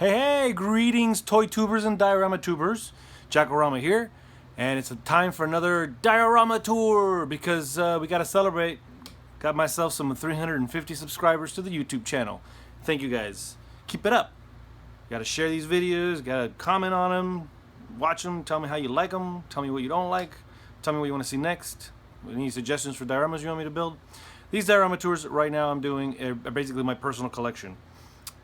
Hey, greetings, toy tubers and diorama tubers. Jackorama here, and it's a time for another diorama tour because we got to celebrate. Got myself some 350 subscribers to the YouTube channel. Thank you guys. Keep it up. Got to share these videos, got to comment on them, watch them, tell me how you like them, tell me what you don't like, tell me what you want to see next. Any suggestions for dioramas you want me to build? These diorama tours right now I'm doing are basically my personal collection.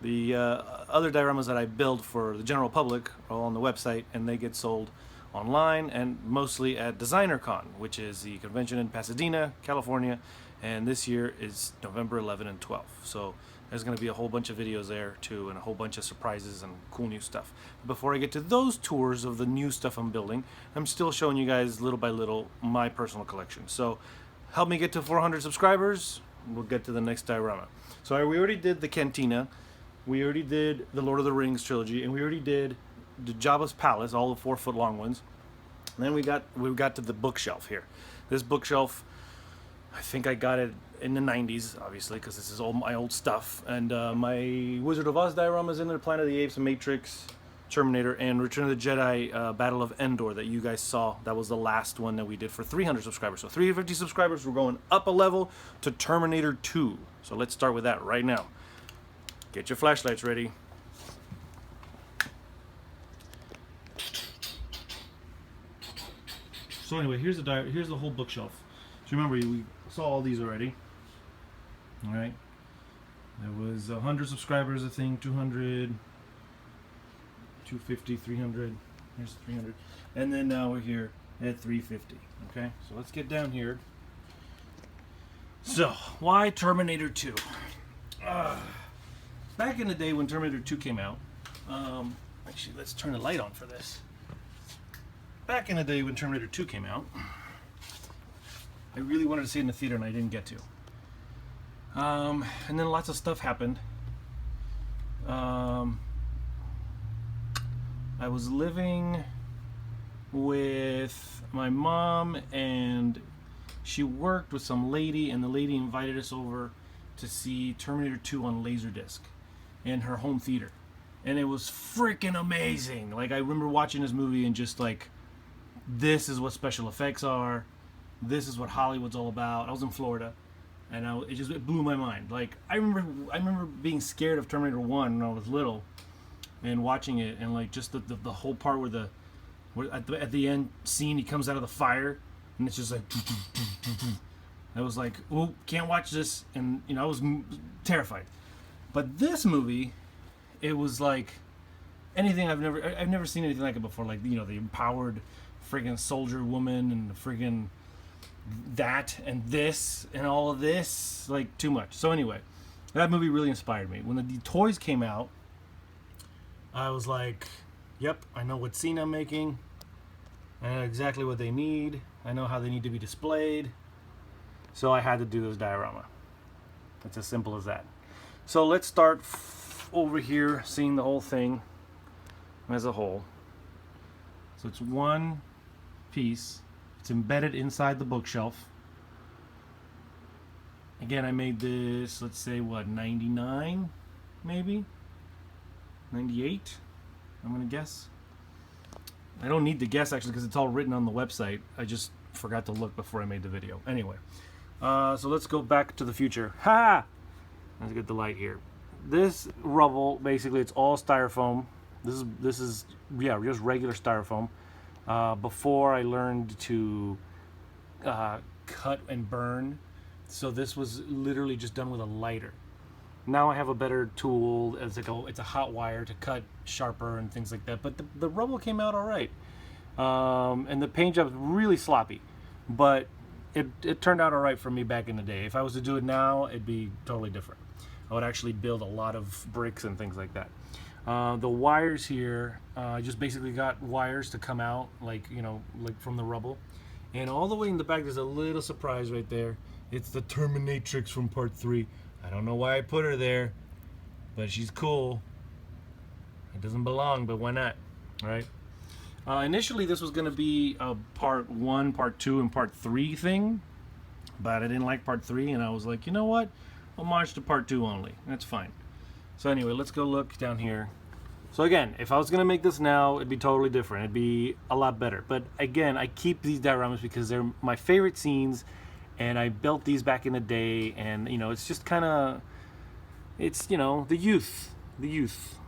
The other dioramas that I build for the general public are all on the website, and they get sold online and mostly at DesignerCon, which is the convention in Pasadena, California, and this year is November 11 and 12. So there's going to be a whole bunch of videos there too, and a whole bunch of surprises and cool new stuff. Before I get to those tours of the new stuff I'm building, I'm still showing you guys little by little my personal collection. So help me get to 400 subscribers, we'll get to the next diorama. So we already did the Cantina. We already did the Lord of the Rings trilogy, and we already did the Jabba's Palace, all the 4-foot long ones. And then we got to the bookshelf here. This bookshelf, I think I got it in the 90s, obviously, because this is all my old stuff. And my Wizard of Oz dioramas in there, Planet of the Apes, Matrix, Terminator, and Return of the Jedi Battle of Endor that you guys saw. That was the last one that we did for 300 subscribers. So 350 subscribers, we're going up a level to Terminator 2. So let's start with that right now. Get your flashlights ready. So anyway, here's the whole bookshelf. So remember, we saw all these already. All right. There was 100 subscribers, I think, 200, 250, 300. Here's 300. And then now we're here at 350. Okay, so let's get down here. So, why Terminator 2? Back in the day when Terminator 2 came out, actually let's turn the light on for this. Back in the day when Terminator 2 came out, I really wanted to see it in the theater and I didn't get to. And then lots of stuff happened. I was living with my mom, and she worked with some lady, and the lady invited us over to see Terminator 2 on Laserdisc in her home theater, and it was freaking amazing. Like, I remember watching this movie and just like, this is what special effects are, this is what Hollywood's all about. I was in Florida, and it blew my mind. Like, I remember being scared of Terminator 1 when I was little, and watching it, and like just the whole part where at the end scene he comes out of the fire, and it's just like I was like, oh, can't watch this, and I was terrified. But this movie, it was like anything I've never seen anything like it before. Like, the empowered friggin' soldier woman, and the friggin' that and this and all of this, like, too much. So anyway, that movie really inspired me. When the toys came out, I was like, yep, I know what scene I'm making. I know exactly what they need. I know how they need to be displayed. So I had to do this diorama. It's as simple as that. So let's start over here, seeing the whole thing as a whole. So it's one piece. It's embedded inside the bookshelf. Again, I made this, let's say, what, 99, maybe? 98, I'm gonna guess. I don't need to guess, actually, because it's all written on the website. I just forgot to look before I made the video. Anyway, so let's go back to the future. Ha! Let's get the light here. This rubble, basically, it's all styrofoam. This is yeah, just regular styrofoam. Before I learned to cut and burn, so this was literally just done with a lighter. Now I have a better tool. It's a hot wire to cut sharper and things like that. But the rubble came out all right, and the paint job is really sloppy, but it turned out all right for me back in the day. If I was to do it now, it'd be totally different. I would actually build a lot of bricks and things like that. The wires here, I just basically got wires to come out, like from the rubble. And all the way in the back, there's a little surprise right there. It's the Terminatrix from Part 3. I don't know why I put her there, but she's cool. It doesn't belong, but why not, right? Initially, this was going to be a Part 1, Part 2, and Part 3 thing, but I didn't like Part 3, and I was like, you know what? Homage to Part 2 only. That's fine. So anyway, let's go look down here. So again, if I was gonna make this now, it'd be totally different. It'd be a lot better. But again, I keep these dioramas because they're my favorite scenes, and I built these back in the day. And you know, it's just kind of, it's, you know, the youth.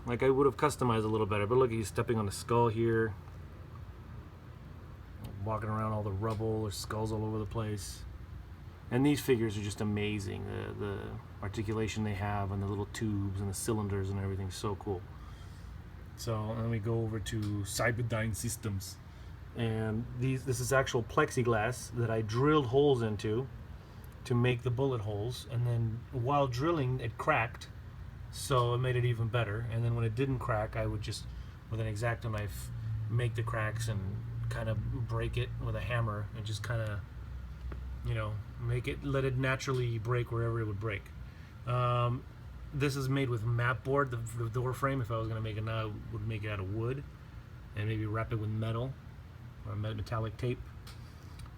Like I would have customized a little better. But look, he's stepping on the skull here, walking around all the rubble. There's skulls all over the place. And these figures are just amazing. The articulation they have, and the little tubes and the cylinders and everything's so cool. So then we go over to Cyberdyne Systems, and this is actual plexiglass that I drilled holes into to make the bullet holes, and then while drilling it cracked, so it made it even better. And then when it didn't crack, I would just with an X-Acto knife make the cracks and kind of break it with a hammer and just kind of, you know, let it naturally break wherever it would break. This is made with map board, the door frame. If I was going to make it now, I would make it out of wood and maybe wrap it with metal or metallic tape,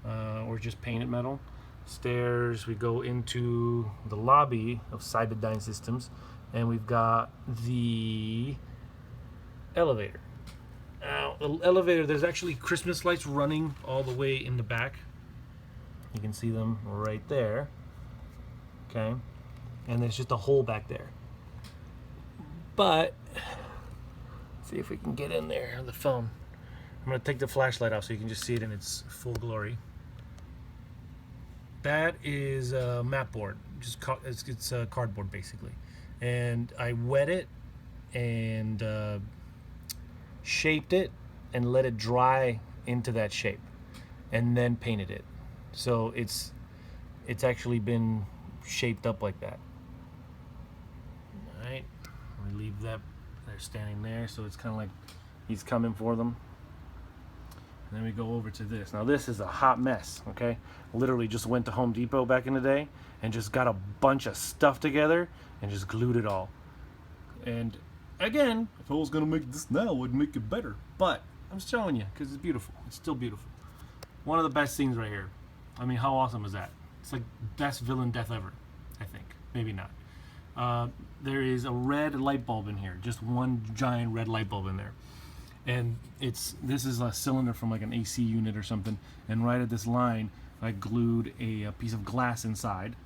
or just paint it metal. Stairs, we go into the lobby of Cyberdyne Systems, and we've got the elevator. Now, the elevator, there's actually Christmas lights running all the way in the back. You can see them right there. Okay. And there's just a hole back there. But, let's see if we can get in there on the phone. I'm going to take the flashlight off so you can just see it in its full glory. That is a map board. It's cardboard basically. And I wet it and shaped it and let it dry into that shape, and then painted it. So it's actually been shaped up like that. Alright, we leave that, they're standing there, so it's kind of like he's coming for them. And then we go over to this. Now this is a hot mess, okay? Literally just went to Home Depot back in the day and just got a bunch of stuff together and just glued it all. And again, if I was gonna make this now, I would make it better. But I'm just showing you because it's beautiful. It's still beautiful. One of the best scenes right here. I mean, how awesome is that? It's like best villain death ever, I think. Maybe not. There is a red light bulb in here, just one giant red light bulb in there, and this is a cylinder from like an AC unit or something. And right at this line, I glued a piece of glass inside,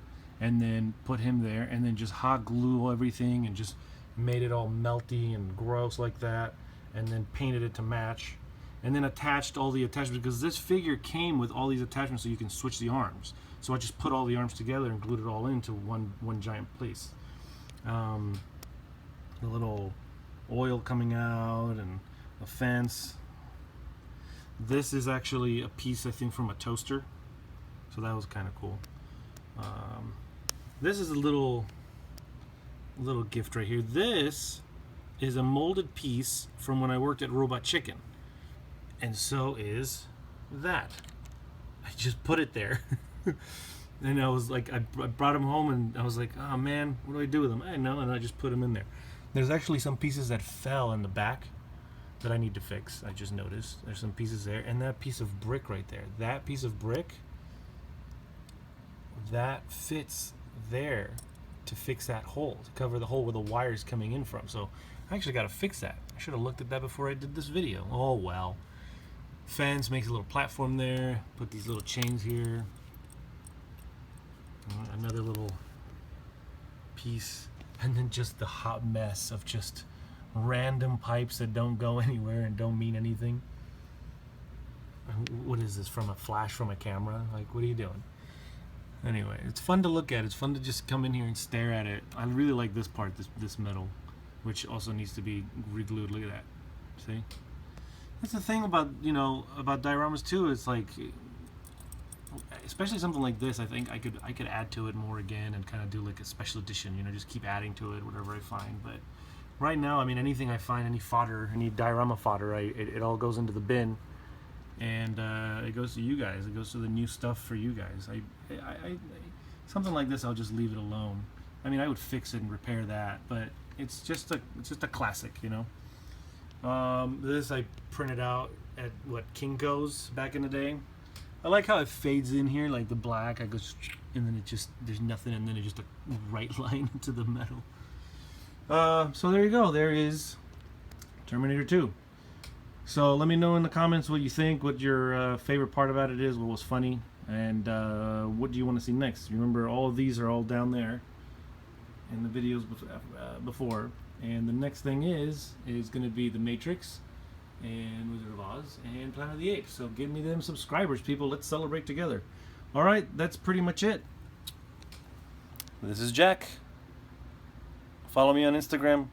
and then put him there, and then just hot glue everything, and just made it all melty and gross like that, and then painted it to match. And then attached all the attachments, because this figure came with all these attachments so you can switch the arms. So I just put all the arms together and glued it all into one giant place. The little oil coming out and a fence. This is actually a piece, I think, from a toaster. So that was kind of cool. This is a little gift right here. This is a molded piece from when I worked at Robot Chicken. And so is that. I just put it there. And I was like, I brought him home and I was like, oh man, what do I do with them? I know, and I just put them in there. There's actually some pieces that fell in the back that I need to fix. I just noticed. There's some pieces there. And that piece of brick right there. That piece of brick, that fits there to fix that hole, to cover the hole where the wire's coming in from. So I actually got to fix that. I should have looked at that before I did this video. Oh well. Fence makes a little platform there. Put these little chains here. Another little piece. And then just the hot mess of just random pipes that don't go anywhere and don't mean anything. What is this, from a flash from a camera? Like, what are you doing? Anyway, it's fun to look at. It's fun to just come in here and stare at it. I really like this part, this metal, which also needs to be re-glued. Look at that. See? That's the thing about, you know, about dioramas too. It's like, especially something like this, I think I could add to it more again and kind of do like a special edition, you know, just keep adding to it, whatever I find. But right now, I mean, anything I find, any fodder, any diorama fodder, it all goes into the bin, and it goes to you guys. It goes to the new stuff for you guys. I something like this, I'll just leave it alone. I mean, I would fix it and repair that, but it's just a classic, you know. This I printed out at Kinko's back in the day. I like how it fades in here, like the black. I go, and then it just, there's nothing, and then it's just a right line into the metal. So there you go. There is Terminator 2. So let me know in the comments what you think, what your favorite part about it is, what was funny, and what do you want to see next. Remember, all of these are all down there in the videos before. And the next thing is going to be The Matrix and Wizard of Oz and Planet of the Apes. So give me them subscribers, people. Let's celebrate together. All right, that's pretty much it. This is Jack. Follow me on Instagram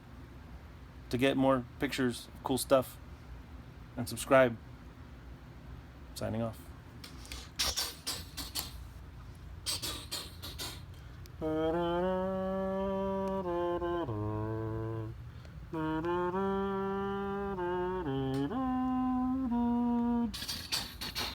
to get more pictures of cool stuff. And subscribe. Signing off.